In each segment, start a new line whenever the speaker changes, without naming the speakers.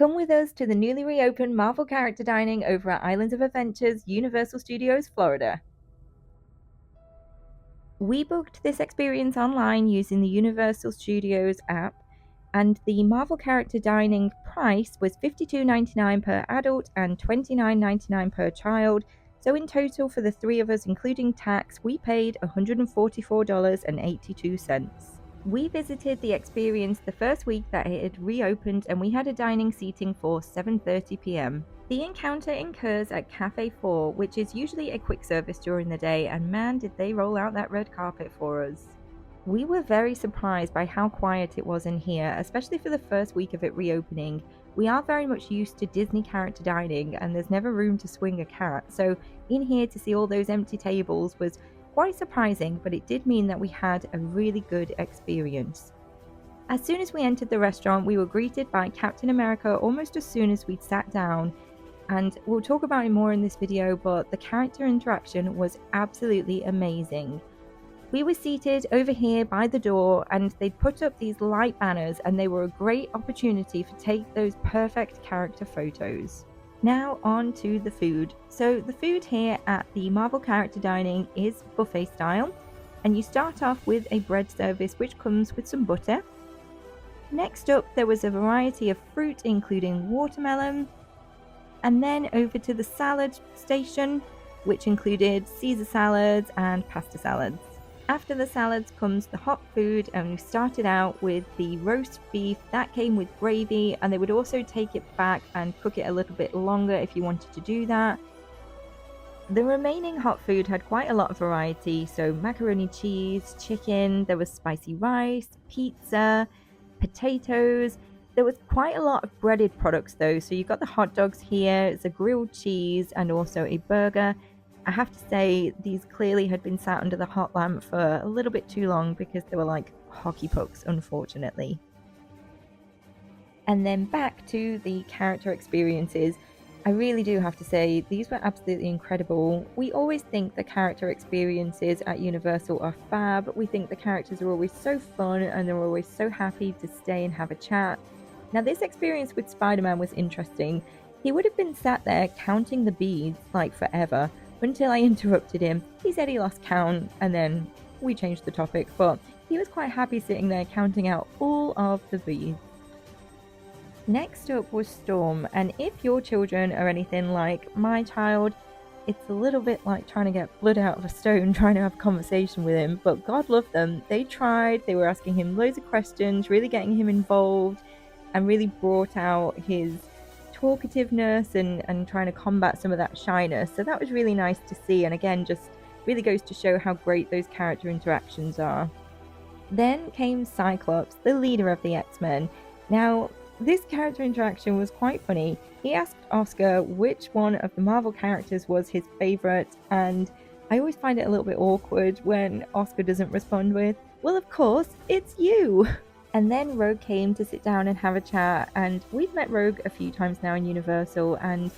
Come with us to the newly reopened Marvel character dining over at Islands of Adventures, Universal Studios, Florida. We booked this experience online using the Universal Studios app, and the Marvel character dining price was $52.99 per adult and $29.99 per child. So in total, for the three of us, including tax, we paid $144.82. We visited the experience the first week that it had reopened, and we had a dining seating for 7:30 p.m. The encounter occurs at Cafe 4, which is usually a quick service during the day, and man did they roll out that red carpet for us. We were very surprised by how quiet it was in here, especially for the first week of it reopening. We are very much used to Disney character dining, and there's never room to swing a cat, so in here to see all those empty tables was quite surprising, but it did mean that we had a really good experience. As soon as we entered the restaurant, we were greeted by Captain America almost as soon as we'd sat down, and we'll talk about it more in this video, but the character interaction was absolutely amazing. We were seated over here by the door, and they'd put up these light banners, and they were a great opportunity to take those perfect character photos. Now on to the food. So the food here at the Marvel character dining is buffet style, and you start off with a bread service which comes with some butter. Next up, there was a variety of fruit including watermelon, and then over to the salad station, which included Caesar salads and pasta salads. After the salads comes the hot food, and we started out with the roast beef that came with gravy, and they would also take it back and cook it a little bit longer if you wanted to do that. The remaining hot food had quite a lot of variety, so macaroni cheese, chicken, there was spicy rice, pizza, potatoes. There was quite a lot of breaded products though, so you've got the hot dogs here, it's a grilled cheese, and also a burger. I have to say, these clearly had been sat under the hot lamp for a little bit too long because they were like hockey pucks, unfortunately. And then back to the character experiences. I really do have to say, these were absolutely incredible. We always think the character experiences at Universal are fab. We think the characters are always so fun and they're always so happy to stay and have a chat. Now, this experience with Spider-Man was interesting. He would have been sat there counting the beads like forever, until I interrupted him. He said he lost count, and then we changed the topic, but he was quite happy sitting there counting out all of the beads. Next up was Storm, and if your children are anything like my child, it's a little bit like trying to get blood out of a stone, trying to have a conversation with him, but God love them. They tried, they were asking him loads of questions, really getting him involved, and really brought out his talkativeness and trying to combat some of that shyness. So that was really nice to see, and again just really goes to show how great those character interactions are. Then came Cyclops, the leader of the X-Men. Now this character interaction was quite funny. He asked Oscar which one of the Marvel characters was his favorite, and I always find it a little bit awkward when Oscar doesn't respond with, well, of course it's you. And then Rogue came to sit down and have a chat, and we've met Rogue a few times now in Universal, and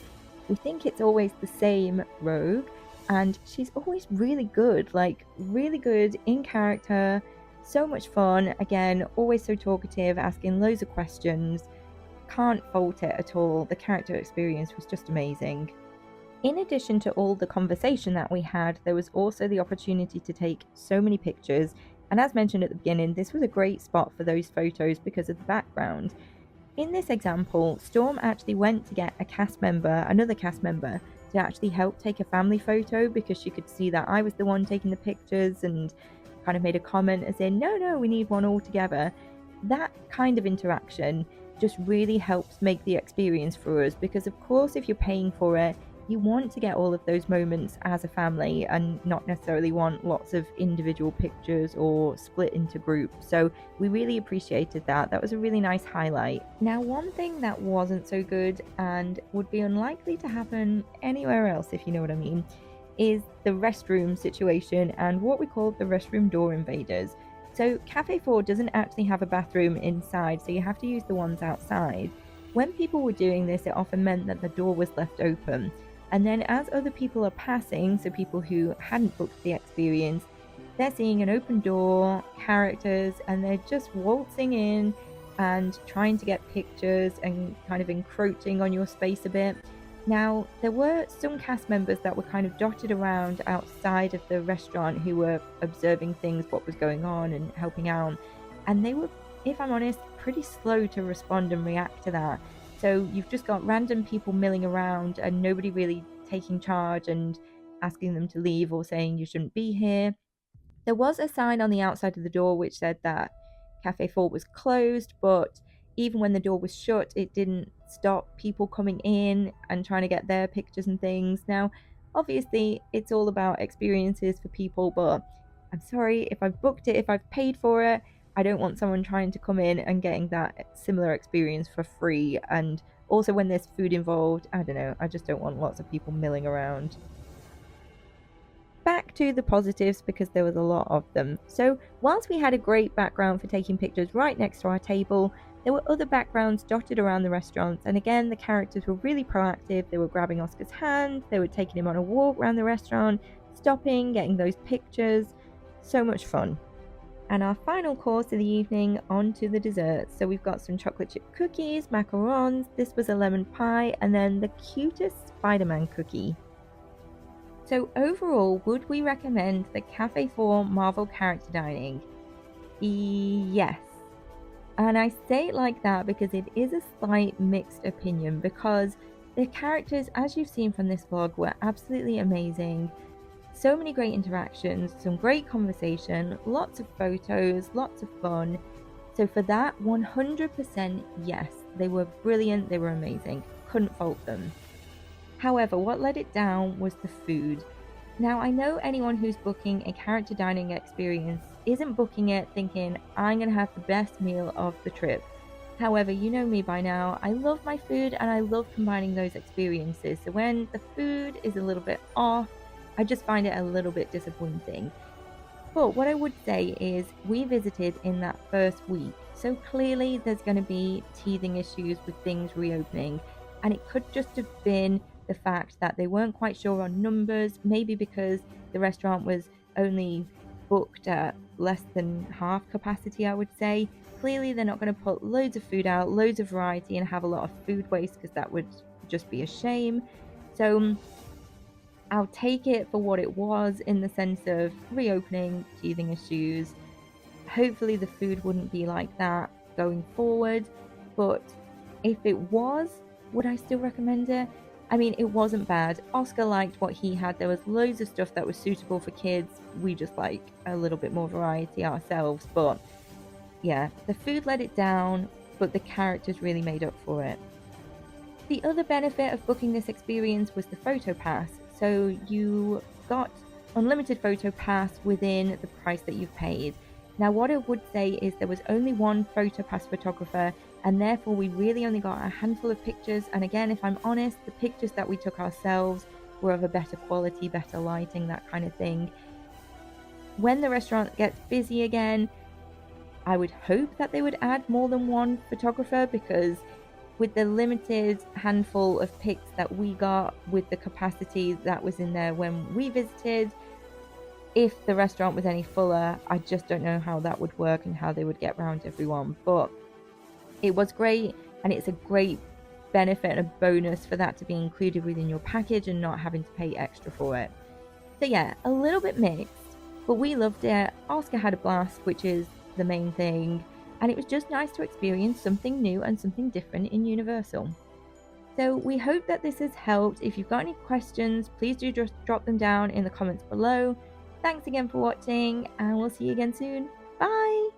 we think it's always the same Rogue, and she's always really good, like really good in character, so much fun, again, always so talkative, asking loads of questions, can't fault it at all. The character experience was just amazing. In addition to all the conversation that we had, there was also the opportunity to take so many pictures. And as mentioned at the beginning, this was a great spot for those photos because of the background. In this example, Storm actually went to get another cast member, to actually help take a family photo because she could see that I was the one taking the pictures, and kind of made a comment as in, no, we need one all together. That kind of interaction just really helps make the experience for us because, of course, if you're paying for it, you want to get all of those moments as a family and not necessarily want lots of individual pictures or split into groups. So we really appreciated that. That was a really nice highlight. Now, one thing that wasn't so good and would be unlikely to happen anywhere else, if you know what I mean, is the restroom situation and what we call the restroom door invaders. So Cafe 4 doesn't actually have a bathroom inside, so you have to use the ones outside. When people were doing this, it often meant that the door was left open. And then as other people are passing, so people who hadn't booked the experience, they're seeing an open door, characters, and they're just waltzing in, and trying to get pictures and kind of encroaching on your space a bit. Now, there were some cast members that were kind of dotted around outside of the restaurant who were observing things, what was going on, and helping out. And they were, if I'm honest, pretty slow to respond and react to that. So you've just got random people milling around and nobody really taking charge and asking them to leave or saying you shouldn't be here. There was a sign on the outside of the door which said that Cafe 4 was closed, but even when the door was shut, it didn't stop people coming in and trying to get their pictures and things. Now, obviously, it's all about experiences for people, but I'm sorry if I've booked it, if I've paid for it, I don't want someone trying to come in and getting that similar experience for free. And also, when there's food involved, I don't know, I just don't want lots of people milling around. Back to the positives because there was a lot of them. So, whilst we had a great background for taking pictures right next to our table, there were other backgrounds dotted around the restaurants, and again, the characters were really proactive. They were grabbing Oscar's hand, they were taking him on a walk around the restaurant, stopping, getting those pictures. So much fun. And our final course of the evening, on to the desserts. So we've got some chocolate chip cookies, macarons, this was a lemon pie, and then the cutest Spider-Man cookie. So overall, would we recommend the Cafe 4 Marvel character dining? Yes. And I say it like that because it is a slight mixed opinion, because the characters, as you've seen from this vlog, were absolutely amazing. So many great interactions, some great conversation, lots of photos, lots of fun. So for that, 100% yes, they were brilliant, they were amazing. Couldn't fault them. However, what let it down was the food. Now, I know anyone who's booking a character dining experience isn't booking it thinking, I'm going to have the best meal of the trip. However, you know me by now, I love my food and I love combining those experiences. So when the food is a little bit off, I just find it a little bit disappointing. But what I would say is we visited in that first week. So clearly there's going to be teething issues with things reopening. And it could just have been the fact that they weren't quite sure on numbers, maybe because the restaurant was only booked at less than half capacity, I would say. Clearly, they're not going to put loads of food out, loads of variety, and have a lot of food waste because that would just be a shame. So I'll take it for what it was in the sense of reopening, teething issues. Hopefully, the food wouldn't be like that going forward. But if it was, would I still recommend it? I mean, it wasn't bad. Oscar liked what he had. There was loads of stuff that was suitable for kids. We just like a little bit more variety ourselves. But yeah, the food let it down, but the characters really made up for it. The other benefit of booking this experience was the photo pass. So you got unlimited photo pass within the price that you've paid. Now, what I would say is there was only one photo pass photographer, and therefore we really only got a handful of pictures. And again, if I'm honest, the pictures that we took ourselves were of a better quality, better lighting, that kind of thing. When the restaurant gets busy again, I would hope that they would add more than one photographer, because with the limited handful of pics that we got, with the capacity that was in there when we visited, if the restaurant was any fuller, I just don't know how that would work and how they would get around everyone. But it was great, and it's a great benefit and a bonus for that to be included within your package and not having to pay extra for it. So yeah, a little bit mixed, but we loved it. Oscar had a blast, which is the main thing, and it was just nice to experience something new and something different in Universal. So we hope that this has helped. If you've got any questions, please do just drop them down in the comments below. Thanks again for watching, and we'll see you again soon. Bye!